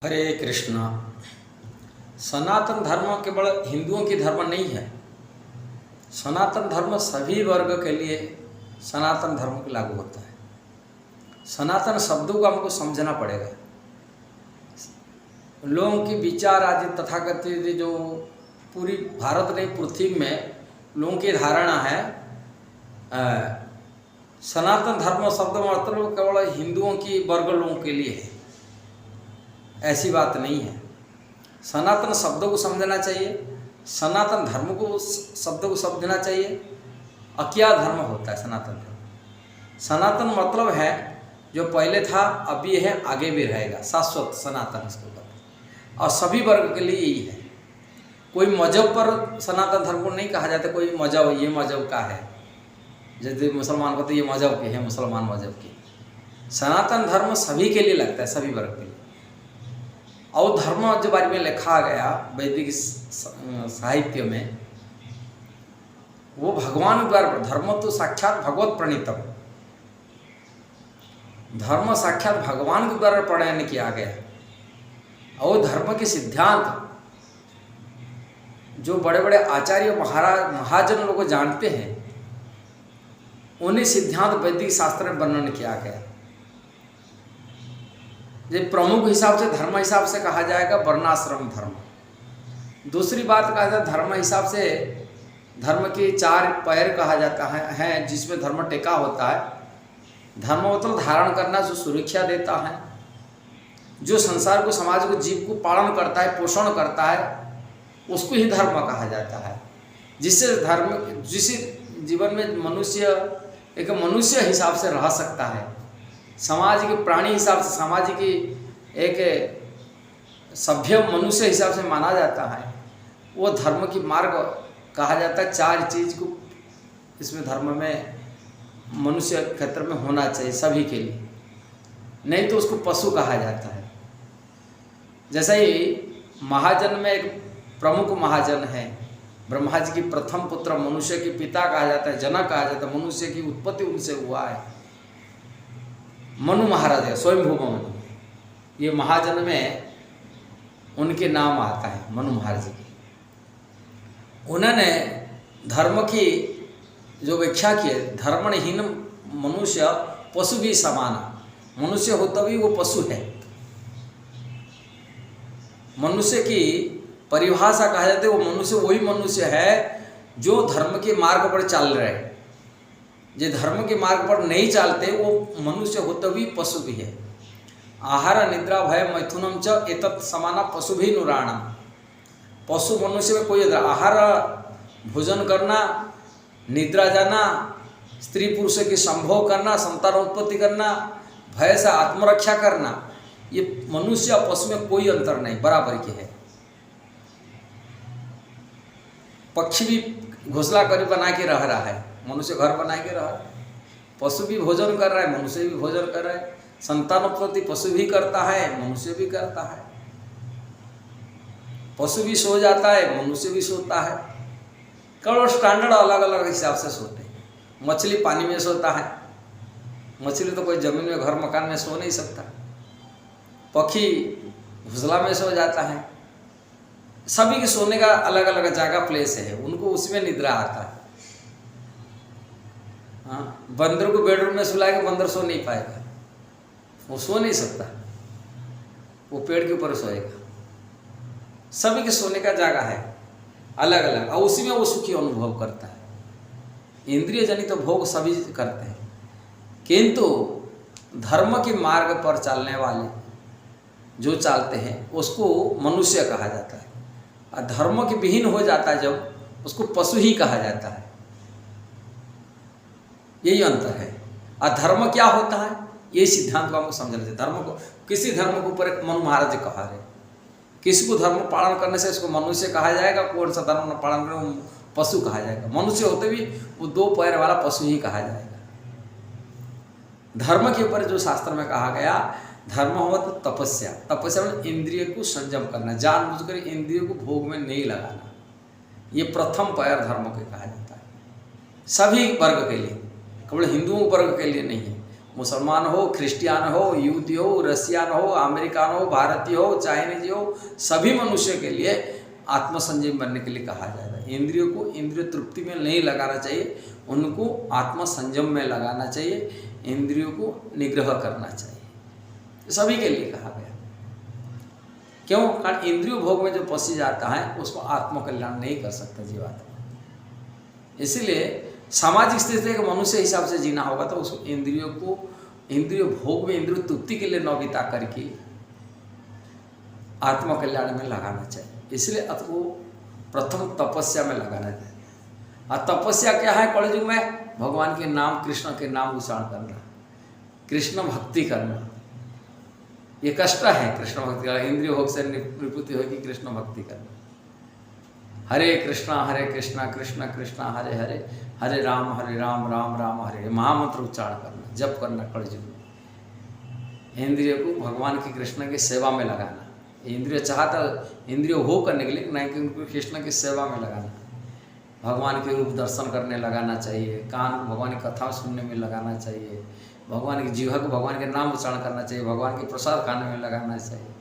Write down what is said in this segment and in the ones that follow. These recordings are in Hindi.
हरे कृष्णा। सनातन धर्म केवल हिंदुओं की धर्म नहीं है। सनातन धर्म सभी वर्ग के लिए सनातन धर्म को लागू होता है। सनातन शब्दों को हमको समझना पड़ेगा। लोगों की विचार आदि तथाकथित जो पूरी भारत नहीं पृथ्वी में लोगों की धारणा है, सनातन धर्म शब्द मतलब केवल हिंदुओं की वर्ग लोगों के लिए है। ऐसी बात नहीं है। सनातन शब्दों को समझना चाहिए, सनातन धर्म को शब्दों को समझना चाहिए। क्या धर्म होता है सनातन धर्म? सनातन मतलब है जो पहले था, अभी है, आगे भी रहेगा, शाश्वत सनातन इसके ऊपर। और सभी वर्ग के लिए यही है। कोई मजहब पर सनातन धर्म को नहीं कहा जाता। कोई मजहब ये मजहब का है, जैसे मुसलमान को तो ये मजहब के है, मुसलमान मजहब के। सनातन धर्म सभी के लिए लगता है, सभी वर्ग के लिए। और धर्म जो बारे में लिखा गया वैदिक साहित्य में, वो भगवान द्वारा। धर्म तो साक्षात भगवत प्रणीतम, धर्म साक्षात भगवान के द्वारा प्रणयन किया गया। और धर्म के सिद्धांत जो बड़े बड़े आचार्य महाजन लोग जानते हैं, उन्हीं सिद्धांत वैदिक शास्त्र में वर्णन किया गया। जो प्रमुख हिसाब से धर्म हिसाब से कहा जाएगा वर्णाश्रम धर्म। दूसरी बात कहा जाए धर्म हिसाब से, धर्म के चार पैर कहा जाता है जिसमें धर्म टेका होता है। धर्म मतलब धारण करना, जो सुरक्षा देता है, जो संसार को, समाज को, जीव को पालन करता है, पोषण करता है, उसको ही धर्म कहा जाता है। जिससे धर्म, जिस जीवन में मनुष्य एक मनुष्य हिसाब से रह सकता है, समाज के प्राणी हिसाब से, समाज की एक सभ्य मनुष्य हिसाब से माना जाता है, वो धर्म की मार्ग कहा जाता है। चार चीज को इसमें धर्म में मनुष्य क्षेत्र में होना चाहिए सभी के लिए, नहीं तो उसको पशु कहा जाता है। जैसे ही महाजन में एक प्रमुख महाजन है, ब्रह्मा जी की प्रथम पुत्र, मनुष्य के पिता कहा जाता है, जनक कहा जाता है। मनुष्य की उत्पत्ति उनसे हुआ है। मनु महाराज है, स्वयंभू मनु। ये महाजन में उनके नाम आता है, मनु महाराज जी की। उन्होंने धर्म की जो व्याख्या की है, धर्महीन मनुष्य पशु भी समान। मनुष्य हो तभी वो पशु है। मनुष्य की परिभाषा कहा जाता है, वो मनुष्य वही मनुष्य है जो धर्म के मार्ग पर चल रहे हैं। जो धर्म के मार्ग पर नहीं चलते वो मनुष्य हो तभी पशु भी है। आहार निद्रा भय मैथुनम च एतत् समाना पशु भी नुराणम। पशु मनुष्य में कोई आहार, भोजन करना, निद्रा जाना, स्त्री पुरुष के संभोग करना, संतान उत्पत्ति करना, भय से आत्मरक्षा करना, ये मनुष्य और पशु में कोई अंतर नहीं, बराबर के है। पक्षी भी घोंसला कर बना के रह रहा है, मनुष्य घर बना के रहा है। पशु भी भोजन कर रहा है, मनुष्य भी भोजन कर रहा है। संतानोत्पत्ति पशु भी करता है, मनुष्य भी करता है। पशु भी सो जाता है, मनुष्य भी सोता है। केवल स्टैंडर्ड अलग अलग हिसाब से सोते हैं। मछली पानी में सोता है, मछली तो कोई जमीन में, घर मकान में सो नहीं सकता। पक्षी घोंसला में सो जाता है। सभी के सोने का अलग अलग जगह प्लेस है, उनको उसमें निद्रा आता है। हाँ, बंदर को बेडरूम में सुला के बंदर सो नहीं पाएगा, वो सो नहीं सकता, वो पेड़ के ऊपर सोएगा। सभी के सोने का जगह है अलग अलग, और उसी में वो सुखी अनुभव करता है। इंद्रिय जनित तो भोग सभी करते हैं, किंतु धर्म के मार्ग पर चलने वाले जो चलते हैं उसको मनुष्य कहा जाता है। और धर्म के विहीन हो जाता है जब, उसको पशु ही कहा जाता है। यही अंतर है। और धर्म क्या होता है, ये सिद्धांत को हमको समझना चाहिए। धर्म को, किसी धर्म के ऊपर एक मनु महाराज जी कहा रहे, किसी को धर्म पालन करने से उसको मनुष्य कहा जाएगा, कौन सा धर्म पालन करने पशु कहा जाएगा। मनुष्य होते भी वो दो पैर वाला पशु ही कहा जाएगा। धर्म के ऊपर जो शास्त्र में कहा गया, धर्म हो तो तपस्या। तपस्या में इंद्रिय को संयम करना, जानबूझकर इंद्रिय को भोग में नहीं लगाना। ये प्रथम पैर धर्म को कहा जाता है, सभी वर्ग के लिए, केवल हिंदुओं वर्ग के लिए नहीं है। मुसलमान हो, क्रिश्चियन हो, यहूदी हो, रसियन हो, अमेरिकन हो, भारतीय हो, चाइनीज हो, सभी मनुष्य के लिए आत्मसंयम बनने के लिए कहा जाएगा। इंद्रियों को इंद्रिय तृप्ति में नहीं लगाना चाहिए, उनको आत्मसंयम में लगाना चाहिए, इंद्रियों को निग्रह करना चाहिए, सभी के लिए कहा गया। क्यों? कारण इंद्रियों भोग में जो फंसी जाता है उसको आत्मकल्याण नहीं कर सकता जीवात्मा। इसीलिए सामाजिक स्थिति से एक मनुष्य हिसाब से जीना होगा तो उसको इंद्रिय भोग में इंद्रिय तृप्ति के लिए न बिता करके आत्मकल्याण में लगाना चाहिए। इसलिए वो प्रथम तपस्या में लगाना चाहिए। और तपस्या क्या है कलयुग में? भगवान के नाम, कृष्ण के नाम उच्चारण करना, कृष्ण भक्ति करना। ये कष्ट है कृष्ण भक्ति का। इंद्रिय भोग से निवृत्ति होगी कृष्ण भक्ति करना। हरे कृष्णा कृष्ण कृष्ण हरे हरे, हरे राम राम राम हरे, महामंत्र उच्चारण करना, जप करना कलयुग में। इंद्रिय को भगवान की कृष्ण की सेवा में लगाना। इंद्रिय चाहता इंद्रिय हो करने के लिए, नहीं कि उनको कृष्ण की सेवा में लगाना। भगवान के रूप दर्शन करने लगाना चाहिए, कान को भगवान की कथा सुनने में लगाना चाहिए, भगवान की जीवा को भगवान के नाम उच्चारण करना चाहिए, भगवान के प्रसाद खाने में लगाना चाहिए।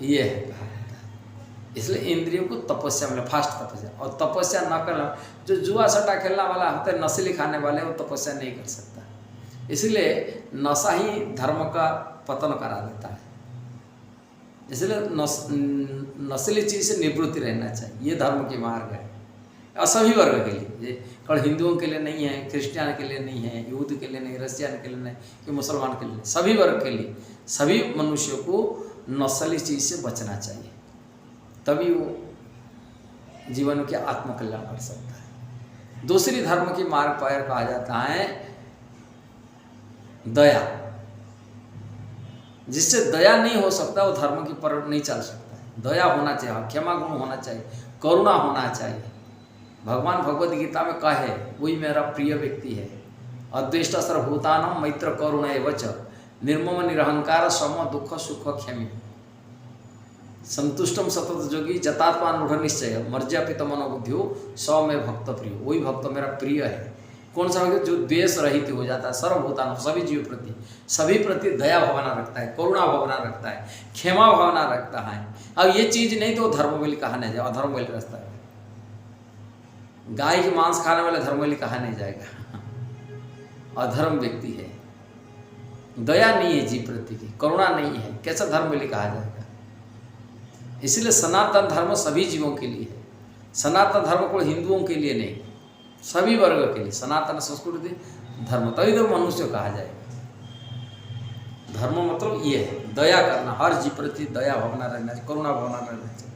ये है। इसलिए इंद्रियों को तपस्या में, फास्ट तपस्या। और तपस्या न करना, जो जुआ सट्टा खेलने वाला होता है, नशेली खाने वाले, वो तपस्या नहीं कर सकता। इसलिए नशा ही धर्म का पतन करा देता है। इसलिए नस्ली चीज़ से निवृत्ति रहना चाहिए, ये धर्म के मार्ग है। और सभी वर्ग के लिए, केवल हिंदुओं के लिए नहीं है, क्रिश्चियन के लिए नहीं है, यहूदी के लिए नहीं, रसियन के लिए नहीं, कि मुसलमान के लिए, सभी वर्ग के लिए, सभी मनुष्यों को नस्ली चीज़ से बचना चाहिए, तभी वो जीवन के आत्मकल्याण कर सकता है। दूसरी धर्म की मार्ग पर कहा जाता है दया। जिससे दया नहीं हो सकता वो धर्म की पर नहीं चल सकता है। दया होना चाहिए, क्षमा गुण होना चाहिए, करुणा होना चाहिए। भगवान भगवद गीता में कहे, वही मेरा प्रिय व्यक्ति है। अद्वेष्टा सर्वभूतानां मैत्र करुण एवच, निर्मम निरहंकार सम दुख सुख क्षमी, संतुष्टम सतत जोगी जतात्मा रूढ़ निश्चय, मर्यापित मनोबुद्धियो स में भक्त प्रिय। वही भक्त मेरा प्रिय है। कौन सा भक्त? जो द्वेष रहित हो जाता है, सर्वभूतान, सभी जीव प्रति, सभी प्रति दया भावना रखता है, करुणा भावना रखता है, क्षमा भावना रखता है। अब ये चीज नहीं तो धर्मबली कहा नहीं जाए, अधर्मबली रास्ता है। गाय के मांस खाने वाले धर्मबली कहा नहीं जाएगा, अधर्म व्यक्ति है। दया नहीं है जीव प्रति की, करुणा नहीं है, कैसा धर्मबली कहा जाएगा? इसलिए सनातन धर्म सभी जीवों के लिए है। सनातन धर्म को हिंदुओं के लिए नहीं, सभी वर्ग के लिए सनातन संस्कृति धर्म, तभी तो मनुष्य कहा जाएगा। धर्म मतलब ये है, दया करना, हर जीव प्रति दया भावना रहना चाहिए, करुणा भावना रहना चाहिए।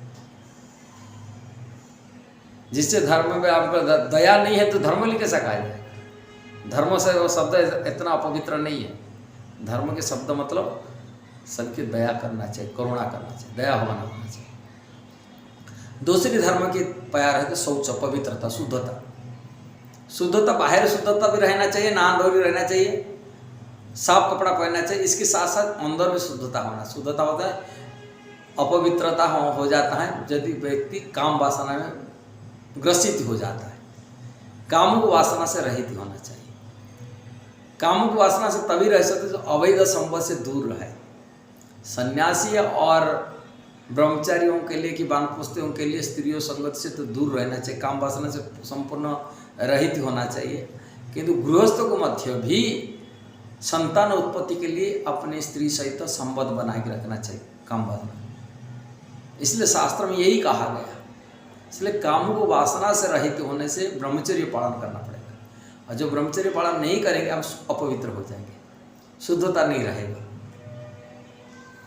जिससे धर्म में आपको दया नहीं है तो धर्मबली कैसा कहा जाएगा? धर्म से वो शब्द इतना अपवित्र नहीं है। धर्म के शब्द मतलब सबके दया करना चाहिए, करुणा करना चाहिए, दया भावना होना चाहिए। दूसरी धर्म की प्यार है तो शौच, पवित्रता, शुद्धता। शुद्धता, बाहर शुद्धता भी रहना चाहिए, नहा धो भी रहना चाहिए, साफ कपड़ा पहनना चाहिए। इसके साथ साथ अंदर में शुद्धता होना। शुद्धता होता है अपवित्रता हो जाता है यदि व्यक्ति काम वासना में ग्रसित हो जाता है। कामुक वासना से रहित होना चाहिए। कामुक वासना से तभी रह सकते जो अवैध संबंध से दूर रहे। सन्यासी और ब्रह्मचारियों के लिए कि वानप्रस्थियों के लिए स्त्रियों संगत से तो दूर रहना चाहिए, काम वासना से संपूर्ण रहित होना चाहिए। किंतु गृहस्थों को मध्य भी संतान उत्पत्ति के लिए अपने स्त्री सहित संबंध बना के रखना चाहिए, काम वासना। इसलिए शास्त्र में यही कहा गया। इसलिए कामुक वासना से रहित होने से ब्रह्मचर्य पालन करना पड़ेगा। और जो ब्रह्मचर्य पालन नहीं करेंगे हम अपवित्र हो जाएंगे, शुद्धता नहीं रहेगा।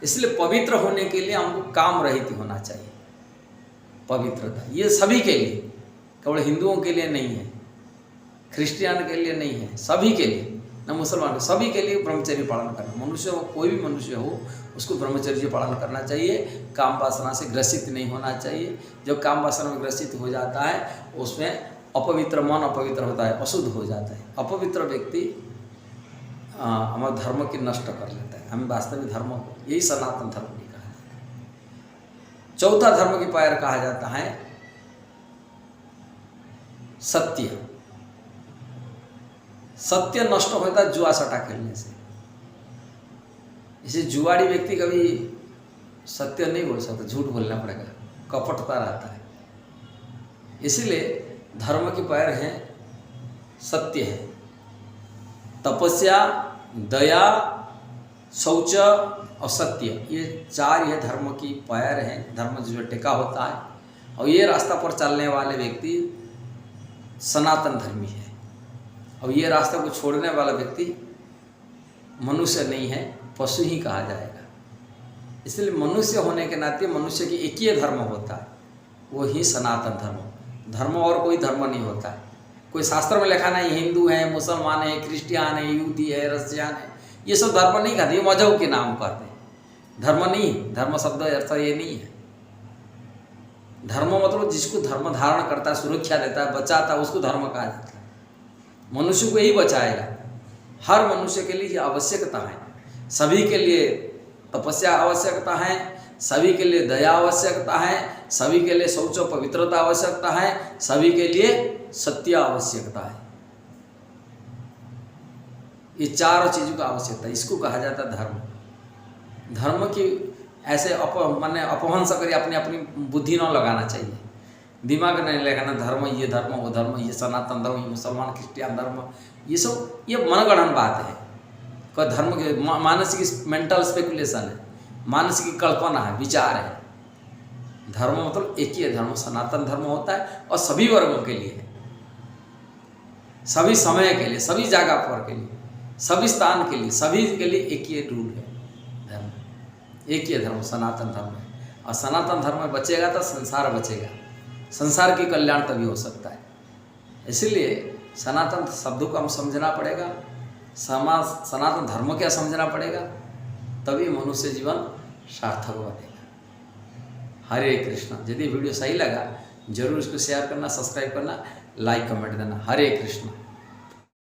इसलिए पवित्र होने के लिए हमको काम रहित होना चाहिए। पवित्रता ये सभी के लिए, केवल हिंदुओं के लिए नहीं है, क्रिश्चियन के लिए नहीं है, सभी के लिए, न मुसलमान, सभी के लिए ब्रह्मचर्य पालन करना। मनुष्य हो, कोई भी मनुष्य हो, उसको ब्रह्मचर्य पालन करना चाहिए। काम वासना से ग्रसित नहीं होना चाहिए। जब काम वासना में ग्रसित हो जाता है उसमें अपवित्र मन अपवित्र होता है, अशुद्ध हो जाता है। अपवित्र व्यक्ति हमारे धर्म की नष्ट कर लेता है। हमें वास्तविक धर्म को, यही सनातन धर्म भी कहा जाता है। चौथा धर्म की पायर कहा जाता है सत्य। सत्य नष्ट होता है जुआ सट्टा खेलने से। इसे जुआड़ी व्यक्ति कभी सत्य नहीं बोल सकता, झूठ बोलना पड़ेगा, कपटता रहता है। इसीलिए धर्म के पैर हैं सत्य है, तपस्या, दया, शौच और सत्य, ये चार ये धर्म की पैर हैं। धर्म जो टिका होता है और ये रास्ता पर चलने वाले व्यक्ति सनातन धर्मी है। और ये रास्ते को छोड़ने वाला व्यक्ति मनुष्य नहीं है, पशु ही कहा जाएगा। इसलिए मनुष्य होने के नाते मनुष्य की एक ही धर्म होता है, वो ही सनातन धर्म। धर्म और कोई धर्म नहीं होता है। कोई शास्त्र में लिखा नहीं हिंदू है, मुसलमान है, क्रिश्चियन है, यहूदी है, रसियन है, ये सब धर्म नहीं कहते, ये मजहब के नाम कहते हैं। धर्म नहीं, धर्म शब्द अर्थ ये नहीं है। धर्म मतलब जिसको धर्म धारण करता है, सुरक्षा देता है, बचाता है, उसको धर्म कहा जाता है। मनुष्य को यही बचाएगा। हर मनुष्य के लिए ये आवश्यकता है। सभी के लिए तपस्या आवश्यकता है, सभी के लिए दया आवश्यकता है, सभी के लिए शौच पवित्रता आवश्यकता है, सभी के लिए सत्य आवश्यकता है। ये चारों चीज़ों का आवश्यकता है, इसको कहा जाता है धर्म। धर्म की ऐसे माने अपहंस करिए, अपनी अपनी बुद्धि न लगाना चाहिए, दिमाग नहीं लगाना। धर्म ये धर्म, वो धर्म, ये सनातन धर्म, ये मुसलमान क्रिश्चियन धर्म, ये सब ये मनगढ़ंत बात है। कोई धर्म के मानसिक मेंटल स्पेकुलेशन है, मानसिक कल्पना है, विचार है। धर्म मतलब एक ही है, धर्म सनातन धर्म होता है और सभी वर्गों के लिए है, सभी समय के लिए, सभी जगह पर के लिए, सभी स्थान के लिए, सभी के लिए एक ही रूल है। धर्म एक ही धर्म सनातन धर्म है। और सनातन धर्म में बचेगा तो संसार बचेगा, संसार की कल्याण तभी हो सकता है। इसलिए सनातन शब्दों को हम समझना पड़ेगा, सनातन धर्म क्या समझना पड़ेगा, तभी मनुष्य जीवन सार्थक बनेगा। हरे कृष्ण। यदि वीडियो सही लगा जरूर इसको शेयर करना, सब्सक्राइब करना, लाइक कमेंट देना। हरे कृष्ण।